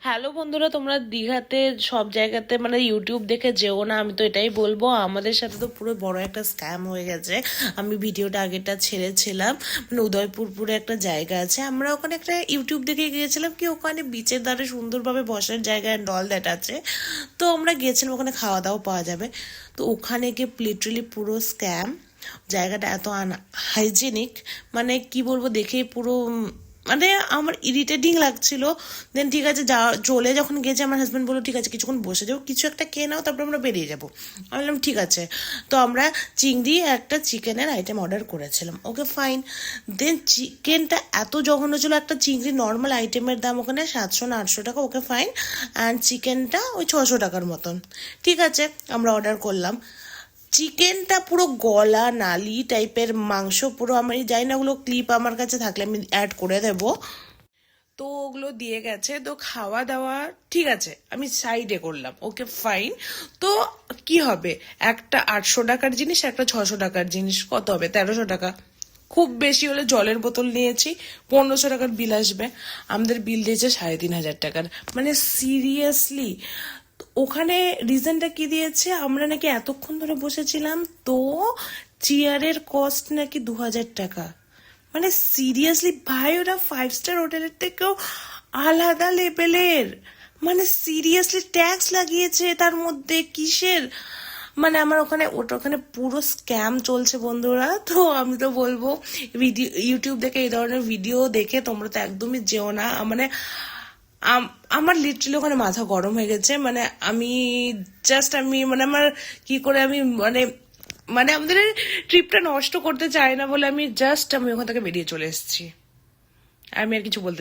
Hello বন্ধুরা, তোমরা দীঘাতে সব জায়গাতে মানে ইউটিউব দেখে যেও না, আমি তো এটাই বলবো। আমাদের সাথে তো পুরো বড় একটা স্ক্যাম হয়ে গেছে। আমি ভিডিওটা আগেরটা ছেড়েছিলাম, মানে উদয়পুরে একটা জায়গা আছে, আমরা ওখানে একটা ইউটিউব দেখে গিয়েছিলাম কি ওখানে বিচের ধারে সুন্দরভাবে বসার জায়গা অ্যান্ড অল দ্যাট আছে। তো আমরা গিয়েছিলাম, ওখানে খাওয়া দাওয়া পাওয়া যাবে। তো ওখানে গিয়ে লিটারালি পুরো স্ক্যাম। জায়গাটা এত হাইজেনিক, মানে কি বলবো, দেখেই পুরো মানে আমার ইরিটেটিং লাগছিল। দেন ঠিক আছে, চলে যখন গেছে আমার হাজব্যান্ড বললো ঠিক আছে কিছুক্ষণ বসে যাবো, কিছু একটা খেয়ে নাও, তারপর আমরা বেরিয়ে যাবো। আমি বললাম ঠিক আছে। তো আমরা চিংড়ি একটা চিকেনের আইটেম অর্ডার করেছিলাম, ওকে ফাইন। দেন চিকেনটা এত জঘন্য ছিল, একটা চিংড়ি নর্মাল আইটেমের দাম ওখানে 700 না 800 টাকা, ওকে ফাইন। অ্যান্ড চিকেনটা ওই 600 টাকার মতন। ঠিক আছে, আমরা অর্ডার করলাম। চিকেনটা পুরো গলা নালি টাইপের মাংস, পুরো আমি জানি না, ওগুলো ক্লিপ আমার কাছে থাকলে আমি অ্যাড করে দেব। তো ওগুলো দিয়ে গেছে, তো খাওয়া দাওয়া ঠিক আছে, আমি সাইডে করলাম, ওকে ফাইন। তো কি হবে, একটা 800 টাকার জিনিস, একটা 600 টাকার জিনিস, কত হবে, 1300 টাকা। খুব বেশি হলে জলের বোতল নিয়েছি, 1500 টাকার বিল আসবে। আমাদের বিল দিয়েছে 3500 টাকার। মানে সিরিয়াসলি, ওখানে রিজনটা কি দিয়েছে, আমরা নাকি এতক্ষণ ধরে বসেছিলাম, তো চেয়ারের কস্ট নাকি 2000 টাকা। মানে সিরিয়াসলি ভাই, ওরা 5 স্টার হোটেলের থেকেও আলাদা লেভেলের। মানে সিরিয়াসলি ট্যাক্স লাগিয়েছে তার মধ্যে, কিসের, মানে আমার ওখানে পুরো স্ক্যাম চলছে বন্ধুরা। তো আমি তো বলবো ভিডিও, ইউটিউব দেখে এই ধরনের ভিডিও দেখে তোমরা তো একদমই যেও না। মানে আমার লিটারালি ওখানে মাথা গরম হয়ে গেছে। মানে আমি আমি মানে আমার কি করে আমি মানে মানে আমাদের ট্রিপটা নষ্ট করতে চাই না বলে আমি ওখান থেকে বেরিয়ে চলে এসেছি। আমি আর কিছু বলতে